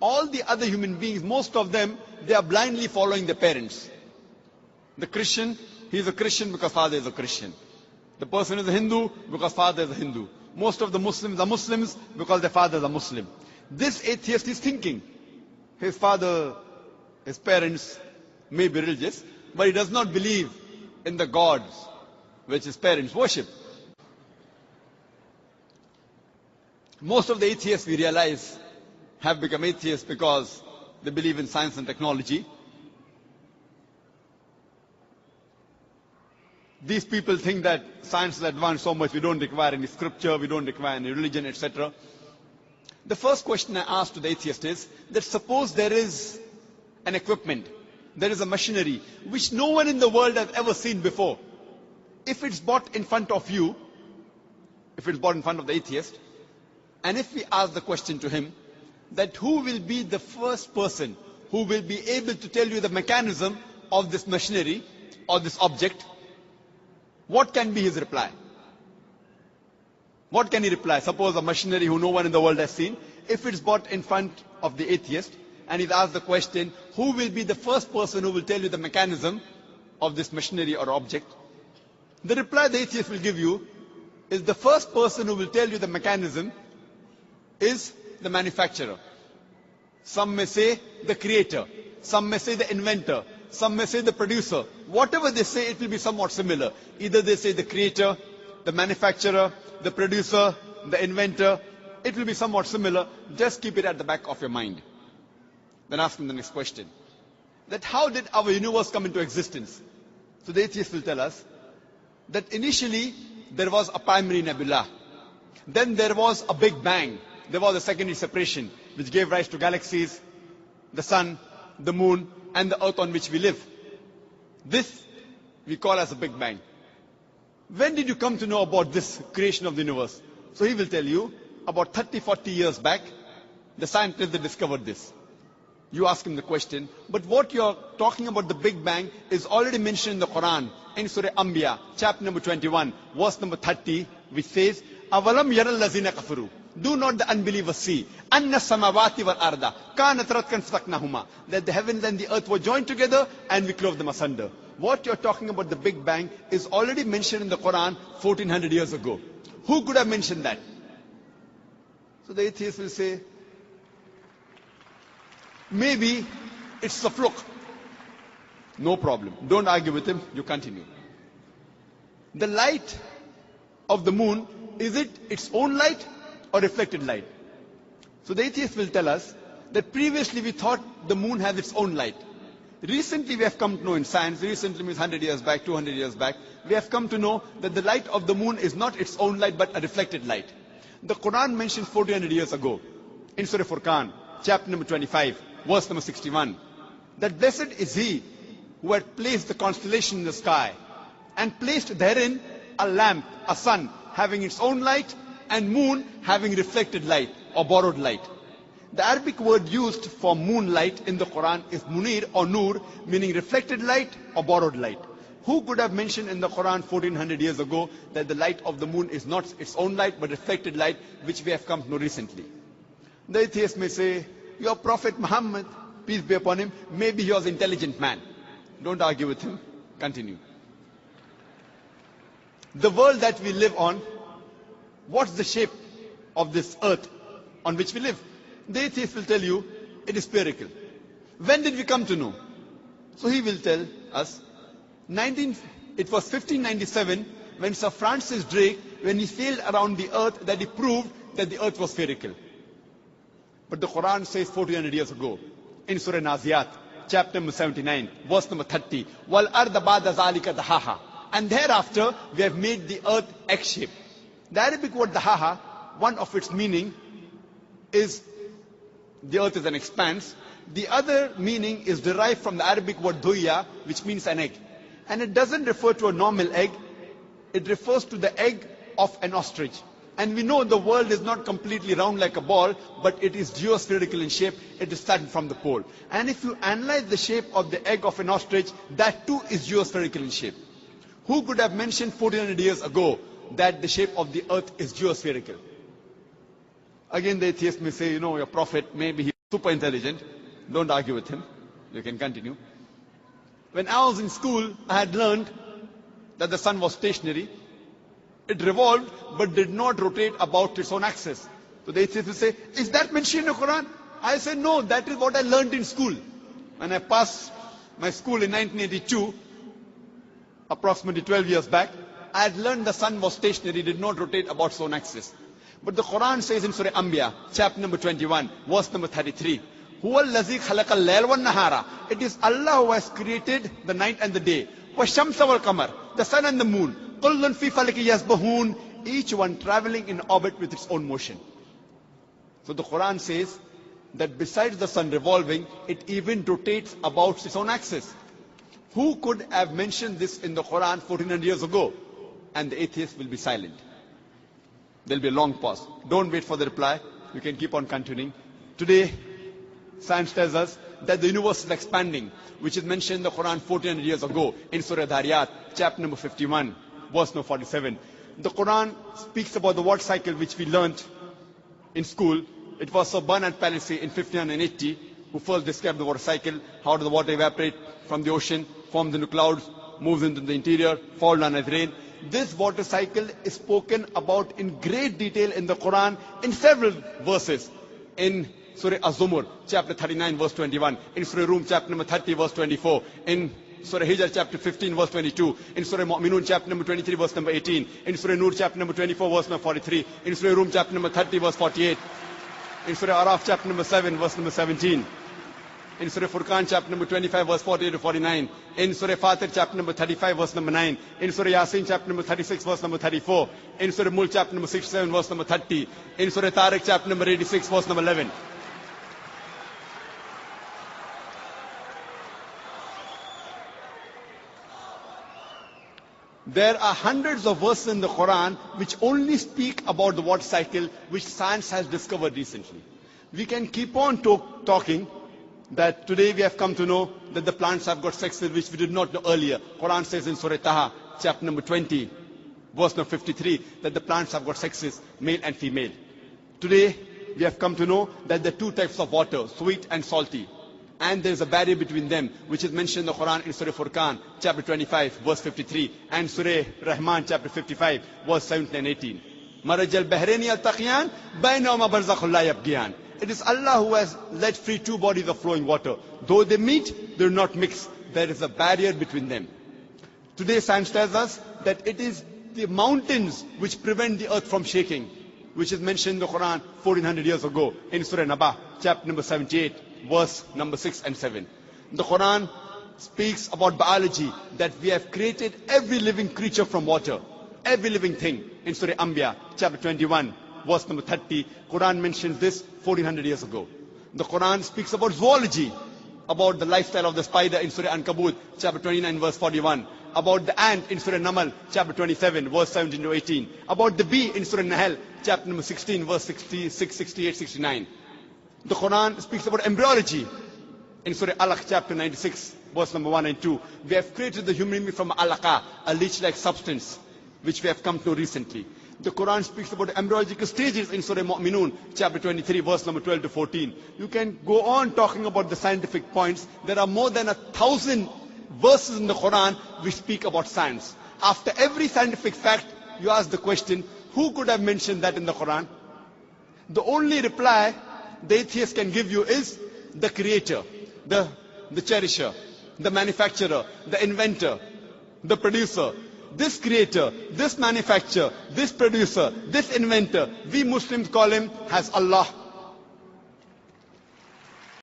All the other human beings, most of them, they are blindly following their parents. The Christian, he is a Christian because father is a Christian. The person is a Hindu because father is a Hindu. Most of the Muslims are Muslims because their fathers are Muslim. This atheist is thinking, his father, his parents may be religious, but he does not believe in the gods which his parents worship. Most of the atheists, we realize, have become atheists because they believe in science and technology. These people think that science is advanced so much, we don't require any scripture, we don't require any religion, etc. The first question I ask to the atheist is that suppose there is an equipment, there is a machinery which no one in the world has ever seen before. If it's brought in front of you, if it's brought in front of the atheist, and if we ask the question to him, that who will be the first person who will be able to tell you the mechanism of this machinery or this object, what can be his reply? What can he reply? Suppose a machinery who no one in the world has seen, if it's brought in front of the atheist, and he's asked the question, who will be the first person who will tell you the mechanism of this machinery or object? The reply the atheist will give you is the first person who will tell you the mechanism is the manufacturer. Some may say the creator, some may say the inventor, some may say the producer. Whatever they say, it will be somewhat similar. Either they say the creator, the manufacturer, the producer, the inventor. It will be somewhat similar. Just keep it at the back of your mind. Then ask him the next question. That how did our universe come into existence? So the atheist will tell us that initially there was a primary nebula. Then there was a big bang. There was a secondary separation which gave rise to galaxies, the sun, the moon, and the earth on which we live. This we call as a big bang. When did you come to know about this creation of the universe? So he will tell you, about 30-40 years back, the scientists that discovered this. You ask him the question, but what you're talking about the Big Bang is already mentioned in the Quran, in Surah Anbiya, chapter number 21, verse number 30, which says, Avalam yaral lazina kafaru. Do not the unbelievers see, Anna samawati wal arda, kanat ratkan fasaknahuma, that the heavens and the earth were joined together and we clove them asunder. What you're talking about the Big Bang is already mentioned in the Quran 1400 years ago. Who could have mentioned that? So the atheist will say, maybe it's a fluke. No problem. Don't argue with him. You continue. The light of the moon, is it its own light or reflected light? So the atheist will tell us that previously we thought the moon has its own light. Recently we have come to know in science, recently means 100 years back, 200 years back, we have come to know that the light of the moon is not its own light but a reflected light. The Quran mentions 1400 years ago in Surah Furqan, chapter number 25, verse number 61, that blessed is he who had placed the constellation in the sky and placed therein a lamp, a sun, having its own light, and moon having reflected light or borrowed light. The Arabic word used for moonlight in the Quran is munir or nur, meaning reflected light or borrowed light. Who could have mentioned in the Quran 1400 years ago that the light of the moon is not its own light but reflected light, which we have come to know recently? The atheist may say, your Prophet Muhammad, peace be upon him, maybe he was an intelligent man. Don't argue with him. Continue. The world that we live on, what's the shape of this earth on which we live? The atheist will tell you, it is spherical. When did we come to know? So he will tell us, it was 1597 when Sir Francis Drake, when he sailed around the earth, that he proved that the earth was spherical. But the Quran says 1400 years ago, in Surah Naziyat, chapter number 79, verse number 30, Wal arda ba'da zalika dahaha. And thereafter, we have made the earth egg-shaped. The Arabic word dahaha, one of its meaning is the earth is an expanse. The other meaning is derived from the Arabic word duya, which means an egg. And it doesn't refer to a normal egg. It refers to the egg of an ostrich. And we know the world is not completely round like a ball, but it is geospherical in shape. It is starting from the pole. And if you analyze the shape of the egg of an ostrich, that too is geospherical in shape. Who could have mentioned 1400 years ago that the shape of the earth is geospherical? Again, the atheist may say, your prophet, maybe he super intelligent. Don't argue with him. You can continue. When I was in school, I had learned that the sun was stationary. It revolved, but did not rotate about its own axis. So the atheists will say, is that mentioned in the Quran? I say, no, that is what I learned in school. When I passed my school in 1982, approximately 12 years back, I had learned the sun was stationary, did not rotate about its own axis. But the Quran says in Surah Anbiya, chapter number 21, verse number 33, هُوَ الَّذِي خَلَقَ اللَّيْلَ وَالنَّهَارَ. It is Allah who has created the night and the day. وَالشَّمْسَ وَالْقَمَرَ. The sun and the moon. كُلٌّ فِي فَلَكٍ يَسْبَحُونَ. Each one traveling in orbit with its own motion. So the Quran says that besides the sun revolving, it even rotates about its own axis. Who could have mentioned this in the Quran 1400 years ago? And the atheist will be silent. There will be a long pause. Don't wait for the reply. You can keep on continuing. Today, science tells us that the universe is expanding, which is mentioned in the Quran 1400 years ago in Surah Dhariyat, chapter number 51, verse number 47. The Quran speaks about the water cycle which we learnt in school. It was Sir Bernard Palissy in 1580 who first described the water cycle, how does the water evaporate from the ocean, forms into clouds, moves into the interior, fall down as rain. This water cycle is spoken about in great detail in the Quran in several verses. In Surah Az-Zumur, chapter 39, verse 21. In Surah Rum, chapter number 30, verse 24. In Surah Hijr, chapter 15, verse 22. In Surah Mu'minun, chapter number 23, verse number 18. In Surah Nur, chapter number 24, verse number 43. In Surah Rum, chapter number 30, verse 48. In Surah Araf, chapter number 7, verse number 17. In Surah Furqan, chapter number 25, verse 48 to 49. In Surah Fatir, chapter number 35, verse number 9. In Surah Yasin, chapter number 36, verse number 34. In Surah Mulk, chapter number 67, verse number 30. In Surah Tariq, chapter number 86, verse number 11. There are hundreds of verses in the Quran which only speak about the water cycle which science has discovered recently. We can keep on talking that today we have come to know that the plants have got sexes which we did not know earlier. Quran says in Surah Taha, chapter number 20, verse number 53, that the plants have got sexes, male and female. Today we have come to know that there are two types of water, sweet and salty. And there is a barrier between them, which is mentioned in the Quran in Surah Furqan, chapter 25, verse 53, and Surah Rahman, chapter 55, verse 17 and 18. Marajal Bahraini al-Taqiyan, baynahuma barzakhun la yabghiyan. It is Allah who has let free two bodies of flowing water. Though they meet, they do not mix. There is a barrier between them. Today science tells us that it is the mountains which prevent the earth from shaking, which is mentioned in the Quran 1400 years ago in Surah Naba, chapter number 78, verse number 6 and 7. The Quran speaks about biology, that we have created every living creature from water, every living thing. In Surah Anbiya, chapter 21, verse number 30, Quran mentions this 1400 years ago. The Quran speaks about zoology, about the lifestyle of the spider in Surah Ankabut, chapter 29, verse 41. About the ant in Surah Namal, chapter 27, verse 17 to 18. About the bee in Surah Nahl, chapter number 16, verse 66, 68, 69. The Quran speaks about embryology in Surah Alaq, chapter 96, verse number 1 and 2. We have created the human being from alaqa, a leech-like substance, which we have come to recently. The Quran speaks about embryological stages in Surah Mu'minun, chapter 23, verse number 12 to 14. You can go on talking about the scientific points. There are more than 1,000 verses in the Quran which speak about science. After every scientific fact, you ask the question, who could have mentioned that in the Quran? The only reply the atheist can give you is the creator, the cherisher, the manufacturer, the inventor, the producer. This creator, this manufacturer, this producer, this inventor, we Muslims call him as Allah.